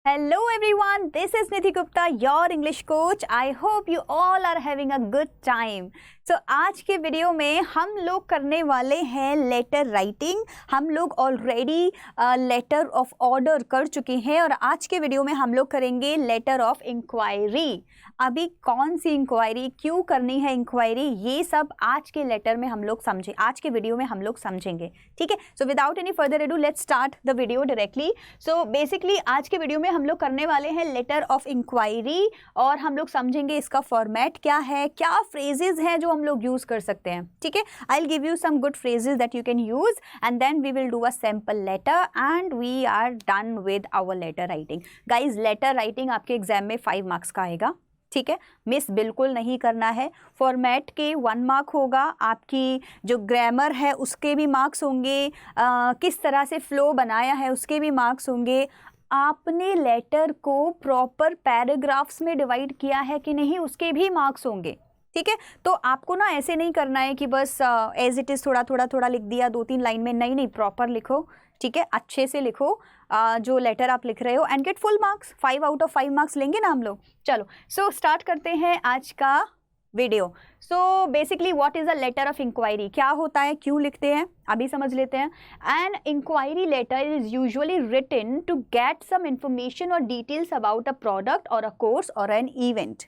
Hello everyone, this is Nidhi Gupta, your English coach. I hope you all are having a good time. So आज के video में हम लोग करने वाले हैं लेटर राइटिंग. हम लोग ऑलरेडी लेटर ऑफ ऑर्डर कर चुके हैं और आज के वीडियो में हम लोग करेंगे लेटर ऑफ इंक्वायरी. अभी कौन सी इंक्वायरी, क्यों करनी है इंक्वायरी, ये सब आज के लेटर में हम लोग समझे, आज के वीडियो में हम लोग समझेंगे. ठीक है, so without any further edu let's start the video directly. So basically आज के वीडियो में हम लोग करने वाले हैं लेटर ऑफ इंक्वायरी और हम लोग समझेंगे इसका फॉर्मेट क्या है, क्या फ्रेजेस हैं जो हम लोग यूज कर सकते हैं. ठीक है, I will give you some good phrases that you can use and then we will do a sample letter and we are done with our letter writing. Guys, letter writing आपके exam में 5 marks का आएगा. ठीक है, miss बिल्कुल नहीं करना है. फॉर्मेट के 1 मार्क होगा, आपकी जो ग्रामर है उसके भी मार्क्स होंगे, किस तरह से फ्लो बनाया है उसके भी मार्क्स होंगे, आपने लेटर को प्रॉपर पैराग्राफ्स में डिवाइड किया है कि नहीं उसके भी मार्क्स होंगे. ठीक है, तो आपको ना ऐसे नहीं करना है कि बस एज इट इज़ थोड़ा लिख दिया 2-3 लाइन में. नहीं नहीं, प्रॉपर लिखो. ठीक है, अच्छे से लिखो जो लेटर आप लिख रहे हो and get full marks. 5 out of 5 marks लेंगे ना हम लोग. चलो, सो स्टार्ट करते हैं आज का video. So basically what is a letter of inquiry, क्या होता है, क्यों लिखते हैं, अभी समझ लेते हैं. An inquiry letter is usually written to get some information और डिटेल्स अबाउट अ प्रोडक्ट और अ कोर्स और एन इवेंट.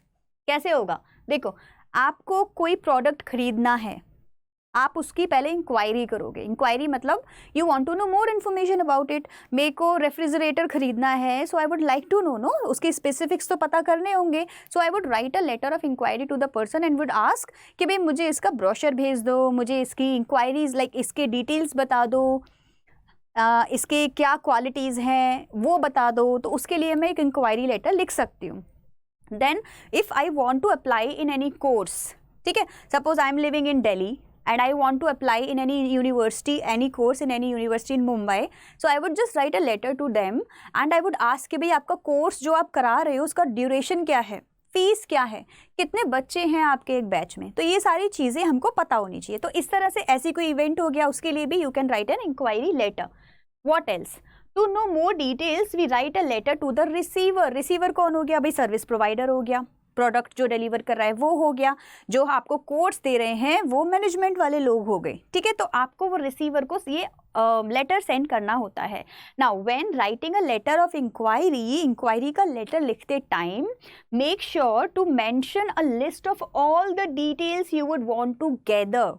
कैसे होगा, देखो, आपको कोई प्रोडक्ट खरीदना है, आप उसकी पहले इंक्वायरी करोगे. इंक्वायरी मतलब you want to know more information about it. मेरे को रेफ्रिजरेटर खरीदना है, so I would like to know उसके स्पेसिफिक्स तो पता करने होंगे. So I would write a letter of inquiry to the person and would ask कि भाई मुझे इसका ब्रोशर भेज दो, मुझे इसकी इंक्वायरीज लाइक इसके डिटेल्स बता दो, इसके क्या क्वालिटीज़ हैं वो बता दो. तो उसके लिए मैं एक इंक्वायरी लेटर लिख सकती हूँ. Then if I want to apply in any course, ठीक है, suppose I am living in Delhi and I want to apply in any university, any course in any university in Mumbai, so I would just write a letter to them and I would ask कि भाई आपका course जो आप करा रहे हो उसका duration क्या है, फीस क्या है, कितने बच्चे हैं आपके एक बैच में. तो ये सारी चीज़ें हमको पता होनी चाहिए. तो इस तरह से ऐसी कोई इवेंट हो गया उसके लिए भी you can write an inquiry letter. What else, to know more details we write a letter to the receiver. Receiver कौन हो गया भाई, सर्विस प्रोवाइडर हो गया, प्रोडक्ट जो डिलीवर कर रहा है वो हो गया, जो आपको कोर्स दे रहे हैं वो मैनेजमेंट वाले लोग हो गए. ठीक है, तो आपको वो रिसीवर को ये लेटर सेंड करना होता है. Now when writing a letter of inquiry, inquiry का लेटर लिखते time make sure to mention a list of all the details you would want to gather.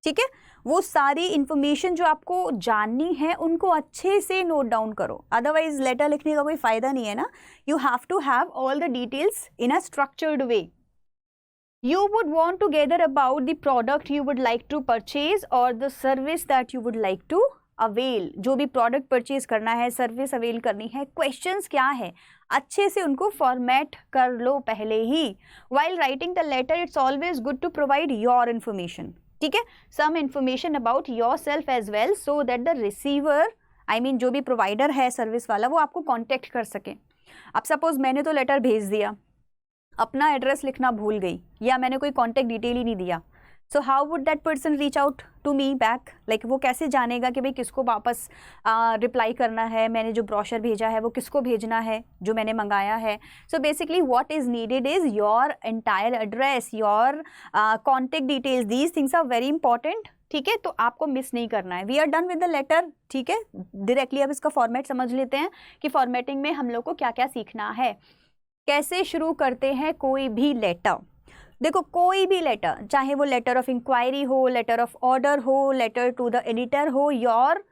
ठीक है, वो सारी इंफॉर्मेशन जो आपको जाननी है उनको अच्छे से नोट डाउन करो, अदरवाइज लेटर लिखने का कोई फायदा नहीं है ना. You have to have all the details in a structured way. You would want to gather about the product you would like to purchase और the service that you would like to avail. जो भी product purchase करना है, service avail करनी है, questions क्या है, अच्छे से उनको फॉर्मेट कर लो पहले ही. While writing the letter it's always good to provide your information. ठीक है, some information about yourself as well so that the receiver, I mean जो भी प्रोवाइडर है सर्विस वाला, वो आपको कॉन्टेक्ट कर सके. अब सपोज मैंने तो लेटर भेज दिया, अपना एड्रेस लिखना भूल गई या मैंने कोई कॉन्टेक्ट डिटेल ही नहीं दिया, so how would that person reach out to me back. Like वो कैसे जानेगा कि भाई किसको वापस रिप्लाई करना है, मैंने जो ब्रोशर भेजा है वो किसको भेजना है जो मैंने मंगाया है. So basically what is needed is your entire address, your contact details. These things are very important. ठीक है, तो आपको मिस नहीं करना है. We are done with the letter. ठीक है, डायरेक्टली अब इसका फॉर्मेट समझ लेते हैं कि फॉर्मेटिंग में हम लोग को क्या क्या सीखना है. कैसे शुरू करते हैं कोई भी लेटर. देखो, कोई भी लेटर, चाहे वो लेटर ऑफ इंक्वायरी हो, लेटर ऑफ ऑर्डर हो, लेटर टू द एडिटर हो, your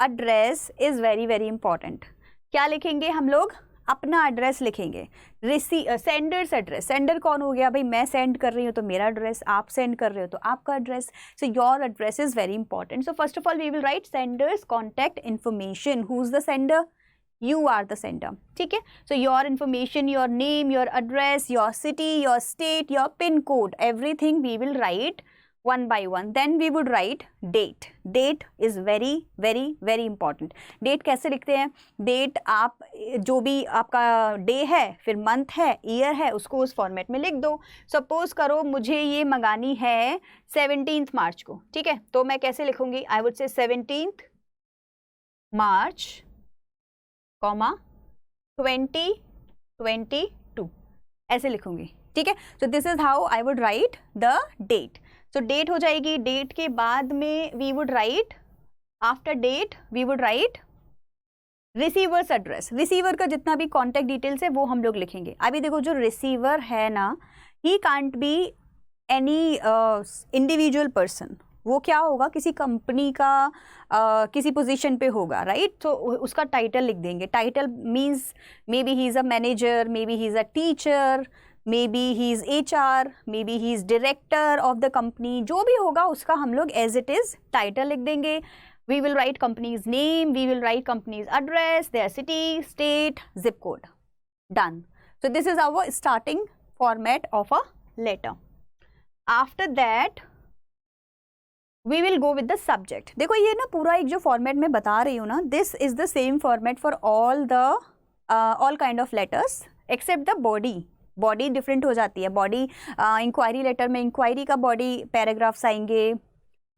address is very very important. क्या लिखेंगे हम लोग, अपना एड्रेस लिखेंगे. सेंडर्स एड्रेस, सेंडर कौन हो गया भाई, मैं सेंड कर रही हूँ तो मेरा एड्रेस, आप सेंड कर रहे हो तो आपका address. So your address is very important. So first of all we will write sender's contact information. Who is the sender, you are the sender. ठीक है, so your information, your name, your address, your city, your state, your pin code, everything we will write one by one. Then we would write date. Date is very very very important. Date कैसे लिखते हैं, date आप जो भी आपका day है, फिर month है, year है, उसको उस फॉर्मेट में लिख दो. सपोज करो मुझे ये मंगानी है 17th मार्च को. ठीक है, तो मैं कैसे लिखूंगी, I would say 17th March, comma 2022 ऐसे लिखूंगी, ठीक है। So this is how I would write the date. So date हो जाएगी, डेट के बाद में we would write, after date we would write receiver's address. Receiver का जितना भी कॉन्टैक्ट डिटेल्स है वो हम लोग लिखेंगे। अभी देखो जो रिसीवर है ना, he can't be any individual person, वो क्या होगा, किसी कंपनी का किसी पोजीशन पे होगा, राइट। तो उसका टाइटल लिख देंगे। Title means may be he is a manager, may be he is a teacher, may be he is HR, may be he is director of the company, जो भी होगा उसका हम लोग एज इट इज़ टाइटल लिख देंगे। We will write company's name, we will write company's address, their city, state, zip code. Done. So this is our starting format of a letter. After that, we will go with the subject. देखो ये ना पूरा एक जो format मैं बता रही हूँ ना, this is the same format for all the all kind of letters except the body. Body different हो जाती है। Body inquiry letter में inquiry का body paragraphs आएंगे,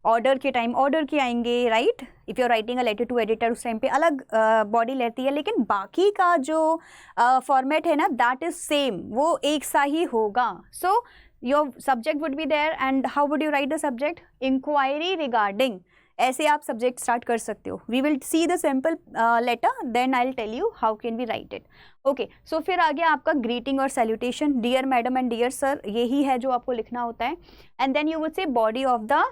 ऑर्डर के टाइम ऑर्डर के आएंगे, right. If you are writing a letter to editor उस टाइम पे अलग बॉडी लेती है, लेकिन बाकी का जो फॉर्मेट है ना दैट इज सेम, वो एक सा ही होगा। So your subject would be there and how would you write the subject, inquiry regarding, ऐसे आप सब्जेक्ट स्टार्ट कर सकते हो। We will see the simple letter, then I will tell you how can we write it. Okay, so फिर आ गया आपका greeting और salutation, dear madam and dear sir, यही है जो आपको लिखना होता है। And then you would say body of the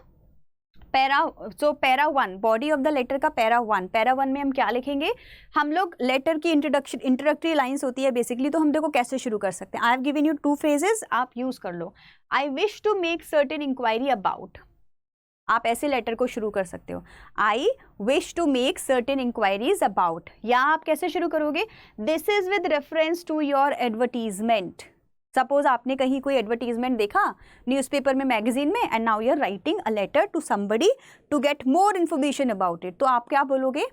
para, so para 1, body of the letter का पैरा 1। पैरा 1 में हम क्या लिखेंगे, हम लोग लेटर की इंट्रोडक्टरी लाइंस होती है बेसिकली, तो हम देखो कैसे शुरू कर सकते हैं। I have given you 2 phrases, आप यूज कर लो। I wish to make certain inquiry about, आप ऐसे लेटर को शुरू कर सकते हो, I wish to make certain inquiries about. या आप कैसे शुरू करोगे, this is with reference to your advertisement. Suppose आपने कहीं कोई एडवर्टीजमेंट देखा न्यूज़पेपर में, मैगजीन में, and now you are writing a letter to somebody to get more information about it, तो आप क्या बोलोगे,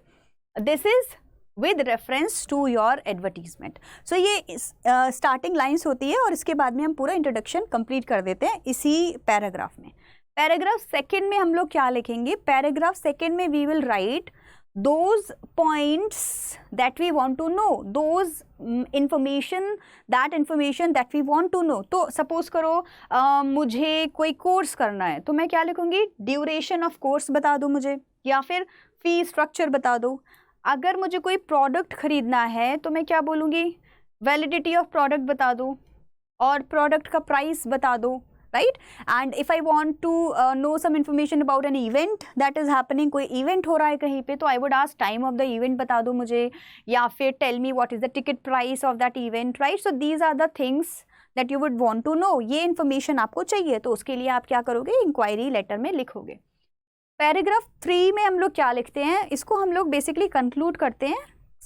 this is with reference to your advertisement. So ये स्टार्टिंग लाइन्स होती है और इसके बाद में हम पूरा इंट्रोडक्शन कंप्लीट कर देते हैं इसी पैराग्राफ में। पैराग्राफ सेकेंड में हम लोग क्या लिखेंगे, पैराग्राफ सेकेंड में we will write those points that we want to know, those information that we want to know। तो सपोज करो मुझे कोई कोर्स करना है, तो मैं क्या लिखूंगी, ड्यूरेशन ऑफ कोर्स बता दो मुझे, या फिर फी स्ट्रक्चर बता दो। अगर मुझे कोई प्रोडक्ट खरीदना है तो मैं क्या बोलूँगी, वैलिडिटी ऑफ प्रोडक्ट बता दो और प्रोडक्ट का प्राइस बता दो, right. And if I want to know some information about an event that is happening, कोई इवेंट हो रहा है कहीं पे, तो I would ask time of the event बता दो मुझे, या फिर tell me what is the ticket price of that event, right. So these are the things that you would want to know, ये इन्फॉर्मेशन आपको चाहिए, तो उसके लिए आप क्या करोगे, इंक्वायरी लेटर में लिखोगे। पैराग्राफ 3 में हम लोग क्या लिखते हैं, इसको हम लोग बेसिकली कंक्लूड करते हैं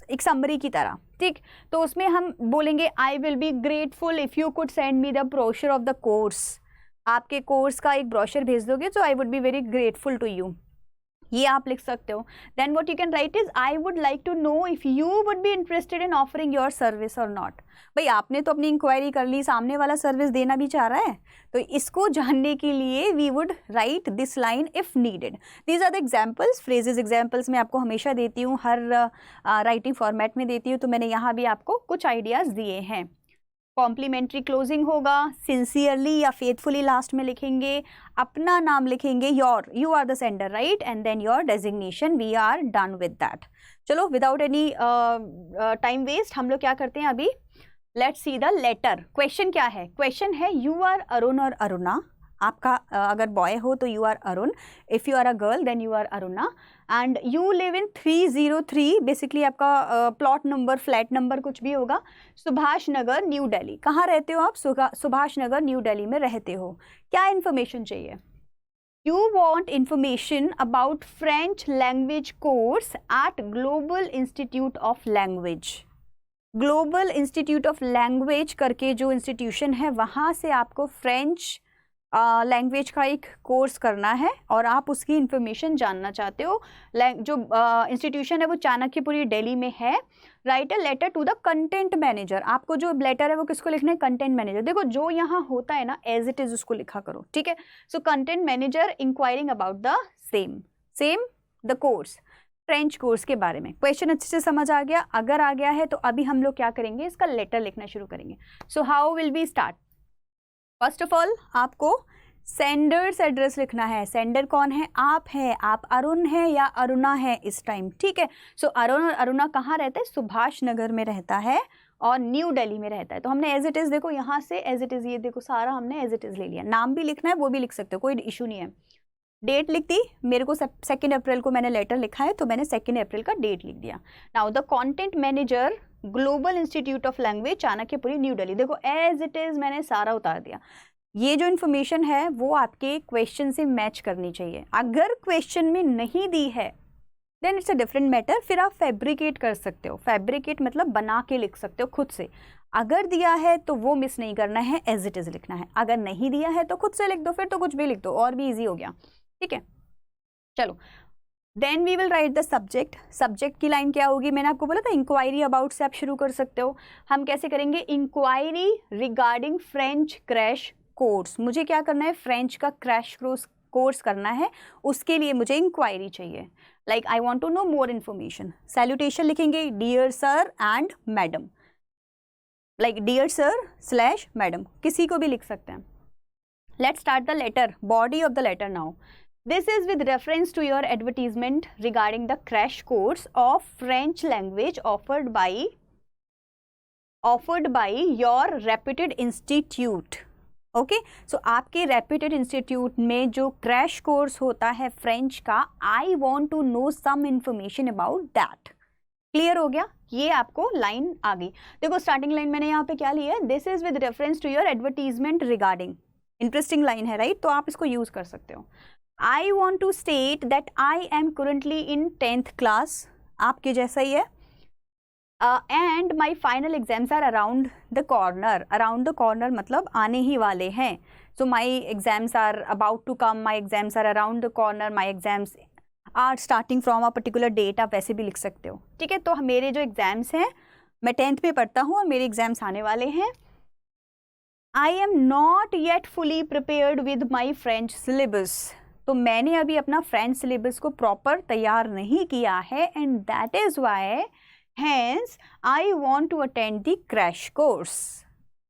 एक समरी की तरह, ठीक। तो उसमें हम बोलेंगे, I will be grateful if you could send me the brochure of the course, आपके कोर्स का एक ब्रोशर भेज दोगे तो I would be very grateful to you, ये आप लिख सकते हो। Then what you can write is, I would like to know if you would be interested in offering your service और नॉट। भाई आपने तो अपनी इंक्वायरी कर ली, सामने वाला सर्विस देना भी चाह रहा है, तो इसको जानने के लिए we would write this line if needed. These are the examples, phrases examples मैं आपको हमेशा देती हूँ, हर राइटिंग फॉर्मेट में देती हूँ, तो मैंने यहाँ भी आपको कुछ आइडियाज़ दिए हैं। कॉम्प्लीमेंट्री क्लोजिंग होगा, सिंसियरली या फेथफुली लास्ट में लिखेंगे, अपना नाम लिखेंगे, your, you are the sender, right, and then your designation, we are done with that. चलो विदाउट एनी टाइम वेस्ट हम लोग क्या करते हैं अभी, let's see the letter. Question क्या है, क्वेश्चन है यू आर अरुण और अरुणा, आपका अगर बॉय हो तो you are Arun, if you are a girl then you are Aruna, and you live in 303, basically आपका प्लॉट नंबर, फ्लैट नंबर कुछ भी होगा, सुभाष नगर न्यू दिल्ली। कहाँ रहते हो आप, सुभाष नगर न्यू दिल्ली में रहते हो। क्या इन्फॉर्मेशन चाहिए, you want information about French language course eight global institute of language. Global institute of language करके जो इंस्टीट्यूशन है, वहाँ से आपको फ्रेंच लैंग्वेज का एक कोर्स करना है और आप उसकी इन्फॉर्मेशन जानना चाहते हो। जो इंस्टीट्यूशन है वो चाणक्यपुरी दिल्ली में है। Write a letter to the content manager, आपको जो लेटर है वो किसको लिखना है, कंटेंट मैनेजर। देखो जो यहाँ होता है ना एज इट इज उसको लिखा करो, ठीक है। So content manager enquiring about the same the course. French course के बारे में। क्वेश्चन अच्छे से समझ आ गया? अगर आ गया है तो अभी हम लोग क्या करेंगे, इसका लेटर लिखना शुरू करेंगे। So how will we start? First of all आपको सेंडर्स एड्रेस लिखना है। सेंडर कौन है? आप है। आप अरुण है या अरुणा है इस टाइम, ठीक है। सो अरुण और अरुणा कहाँ रहता है? सुभाष नगर में रहता है और न्यू दिल्ली में रहता है। तो हमने एज इट इज़, देखो यहाँ से एज इट इज़, ये देखो सारा हमने एज इट इज़ ले लिया। नाम भी लिखना है वो भी लिख सकते हो, कोई इशू नहीं है। डेट लिख दी, मेरे को 2 अप्रैल को मैंने लेटर लिखा है तो मैंने 2 अप्रैल का डेट लिख दिया। Now the content manager, global institute of language, Chanakyapuri, new Delhi. देखो एज इट इज़ मैंने सारा उतार दिया। ये जो इन्फॉर्मेशन है वो आपके क्वेश्चन से मैच करनी चाहिए। अगर क्वेश्चन में नहीं दी है then it's a different matter, फिर आप फैब्रिकेट कर सकते हो। फैब्रिकेट मतलब बना के लिख सकते हो खुद से। अगर दिया है तो वो मिस नहीं करना है, एज इट इज़ लिखना है। अगर नहीं दिया है तो खुद से लिख दो, फिर तो कुछ भी लिख दो और भी ईजी हो गया, ठीक है। चलो, then we will write the subject. Subject की लाइन क्या होगी? मैंने आपको बोला था इंक्वायरी अबाउट से आप शुरू कर सकते हो। हम कैसे करेंगे? Inquiry regarding French crash course. मुझे क्या करना है? फ्रेंच का क्रैश कोर्स करना है, उसके लिए मुझे इंक्वायरी चाहिए। Like I want to know more information. Salutation लिखेंगे dear sir and madam, like dear sir slash madam, किसी को भी लिख सकते हैं। Let's start the letter, body of the letter now. This is with reference to your advertisement regarding the crash course of French language offered by your reputed institute. Okay, so आपके reputed institute में जो crash course होता है French का, I want to know some information about that. Clear हो गया? ये आपको लाइन आ गई। देखो स्टार्टिंग लाइन मैंने यहाँ पे क्या लिया है? This is with reference to your advertisement regarding. Interesting line है, राइट? तो आप इसको यूज कर सकते हो। I want to state that I am currently in 10th class, आपके जैसा ही है, and my final exams are around the corner. Around the corner मतलब आने ही वाले हैं। So my exams are about to come, my exams are around the corner, my exams are starting from a particular date, आप वैसे भी लिख सकते हो, ठीक है। तो मेरे जो एग्जाम्स हैं, मैं 10th में पढ़ता हूँ और मेरे एग्जाम्स आने वाले हैं। I am not yet fully prepared with my French syllabus. तो मैंने अभी अपना फ्रेंच सिलेबस को प्रॉपर तैयार नहीं किया है, and that is why hence I want to attend the crash course,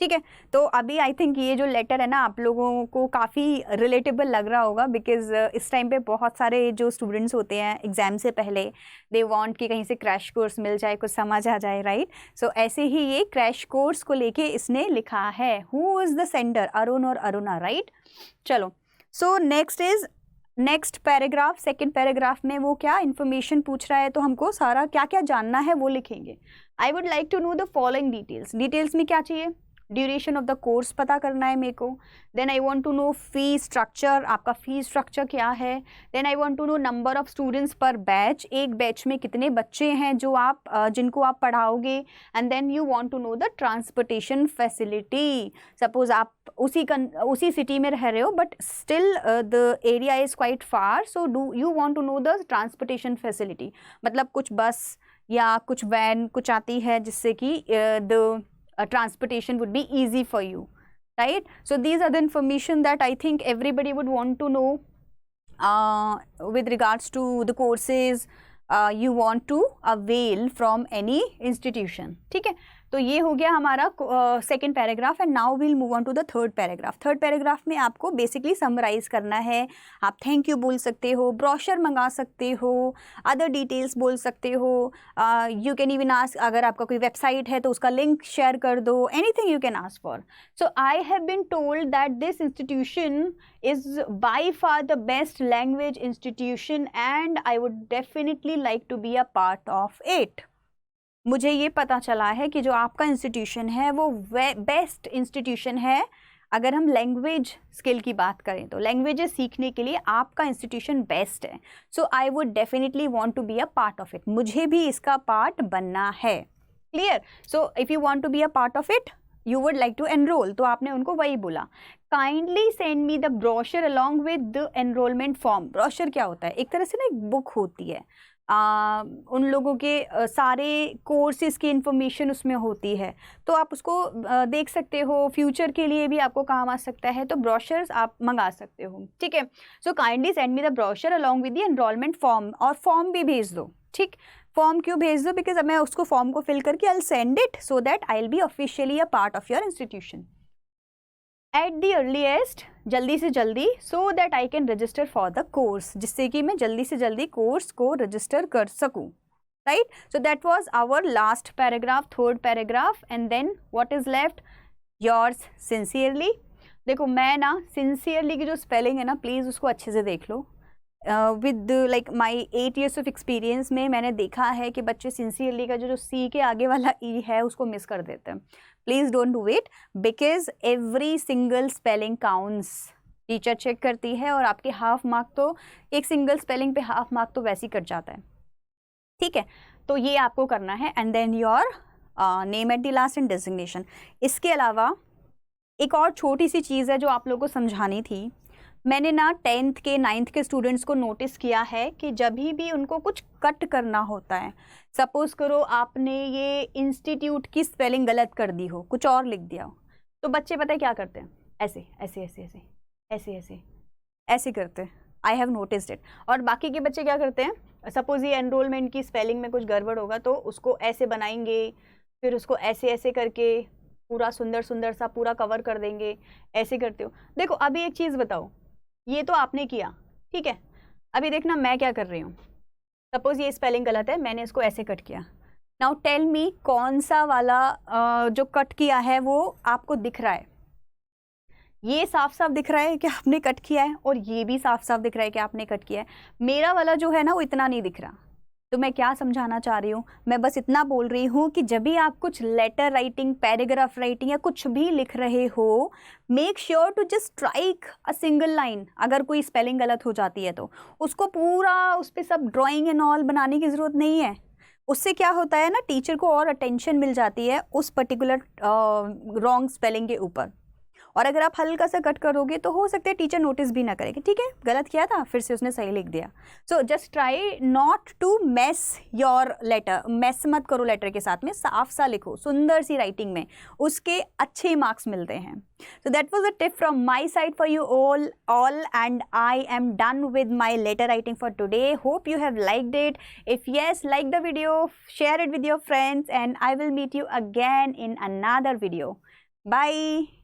ठीक है। तो अभी आई थिंक ये जो लेटर है ना आप लोगों को काफ़ी रिलेटेबल लग रहा होगा, बिकॉज इस टाइम पे बहुत सारे जो स्टूडेंट्स होते हैं एग्जाम से पहले दे वांट कि कहीं से क्रैश कोर्स मिल जाए, कुछ समझ आ जाए, राइट। सो ऐसे ही ये क्रैश कोर्स को लेके इसने लिखा है। Who is the sender? Arun और अरुणा, राइट। चलो, so next paragraph, second paragraph में वो क्या इन्फॉर्मेशन पूछ रहा है, तो हमको सारा क्या क्या जानना है वो लिखेंगे। I would like to know the following details. Details में क्या चाहिए? ड्यूरेशन ऑफ द कोर्स पता करना है मेरे को। Then I want to know fee structure, आपका फी स्ट्रक्चर क्या है। Then I want to know number of students per batch, एक बैच में कितने बच्चे हैं जो आप जिनको आप पढ़ाओगे। And then you want to know the transportation facility. Suppose आप उसी सिटी में रह रहे हो but still the area is quite far, so do you want to know the transportation facility. मतलब कुछ बस या कुछ वैन कुछ आती है जिससे कि the transportation would be easy for you, right? So these are the information that I think everybody would want to know with regards to the courses you want to avail from any institution, ठीक है। तो ये हो गया हमारा second paragraph, and now will move on to the third paragraph. Third paragraph में आपको basically summarise करना है। आप थैंक यू बोल सकते हो, ब्रोशर मंगा सकते हो, अदर डिटेल्स बोल सकते हो। यू कैन इवन आस्क, अगर आपका कोई वेबसाइट है तो उसका लिंक शेयर कर दो, anything you can ask for. So I have been told that this institution is by far the best language institution and I would definitely like to be a part of it. मुझे ये पता चला है कि जो आपका institution है वो बेस्ट इंस्टीट्यूशन है। अगर हम लैंग्वेज स्किल की बात करें तो लैंग्वेजेस सीखने के लिए आपका इंस्टीट्यूशन बेस्ट है। So I would definitely want to be a part of it. मुझे भी इसका पार्ट बनना है। Clear? So if you want to be a part of it you would like to enrol, तो आपने उनको वही बोला, kindly send me the brochure along with the enrolment form. Brochure क्या होता है? एक तरह से ना एक बुक होती है, उन लोगों के सारे कोर्सेज की इंफॉर्मेशन उसमें होती है, तो आप उसको देख सकते हो, फ्यूचर के लिए भी आपको काम आ सकता है, तो ब्रोशर्स आप मंगा सकते हो, ठीक है। So kindly send me the brochure along with the enrolment form, और फॉर्म भी भेज दो, ठीक, फॉर्म क्यों भेज दो, बिकॉज अब मैं उसको फॉर्म को फिल करके I will send it so that I will B officially a part of your institution at the earliest, जल्दी से जल्दी, so that I can register for the course, जिससे कि मैं जल्दी से जल्दी कोर्स को रजिस्टर कर सकूँ, right. So that was our last paragraph, third paragraph. And then what is left, yours sincerely. देखो मैं ना सिंसियरली की जो स्पेलिंग है ना, प्लीज़ उसको अच्छे से देख लो. With like my 8 years of experience में मैंने देखा है कि बच्चे सिंसियरली का जो सी के आगे वाला ई है उसको मिस कर देते हैं. Please don't do it, because every single spelling counts. Teacher check करती है और आपके हाफ मार्क तो एक सिंगल स्पेलिंग पे हाफ मार्क तो वैसे ही कट जाता है. ठीक है, तो ये आपको करना है. And then your name at the last and designation. इसके अलावा एक और छोटी सी चीज़ है जो आप लोगों को समझानी थी. मैंने ना 10th के 9th के स्टूडेंट्स को नोटिस किया है कि जब भी उनको कुछ कट करना होता है, सपोज़ करो आपने ये इंस्टीट्यूट की स्पेलिंग गलत कर दी हो, कुछ और लिख दिया हो, तो बच्चे पता है क्या करते हैं, ऐसे ऐसे ऐसे ऐसे ऐसे ऐसे ऐसे करते हैं. I have noticed it. और बाकी के बच्चे क्या करते हैं, सपोज़ ये एनरोलमेंट की स्पेलिंग में कुछ गड़बड़ होगा तो उसको ऐसे बनाएंगे, फिर उसको ऐसे ऐसे करके पूरा सुंदर सुंदर सा पूरा कवर कर देंगे. ऐसे करते हो. देखो अभी एक चीज़ बताओ, ये तो आपने किया, ठीक है. अभी देखना मैं क्या कर रही हूँ. सपोज ये स्पेलिंग गलत है, मैंने इसको ऐसे कट किया. नाउ टेल मी कौन सा वाला जो कट किया है वो आपको दिख रहा है. ये साफ साफ दिख रहा है कि आपने कट किया है, और ये भी साफ साफ दिख रहा है कि आपने कट किया है. मेरा वाला जो है ना वो इतना नहीं दिख रहा. तो मैं क्या समझाना चाह रही हूँ, मैं बस इतना बोल रही हूँ कि जब भी आप कुछ लेटर राइटिंग, पैराग्राफ राइटिंग या कुछ भी लिख रहे हो, make sure to just strike a single line. अगर कोई स्पेलिंग गलत हो जाती है तो उसको पूरा उस पर सब ड्राइंग एंड ऑल बनाने की ज़रूरत नहीं है. उससे क्या होता है ना, टीचर को और अटेंशन मिल जाती है उस पर्टिकुलर रॉन्ग स्पेलिंग के ऊपर. और अगर आप हल्का सा कट करोगे तो हो सकता है टीचर नोटिस भी ना करेगी. ठीक है, गलत किया था, फिर से उसने सही लिख दिया. So just try not to mess your letter. Mess मत करो लेटर के साथ में, साफ सा लिखो, सुंदर सी राइटिंग में, उसके अच्छे मार्क्स मिलते हैं. So that was a tip from my side for you all and I am done with my letter writing for today. Hope you have liked it. If yes, like the video, share it with your friends, and I will meet you again in another video. Bye.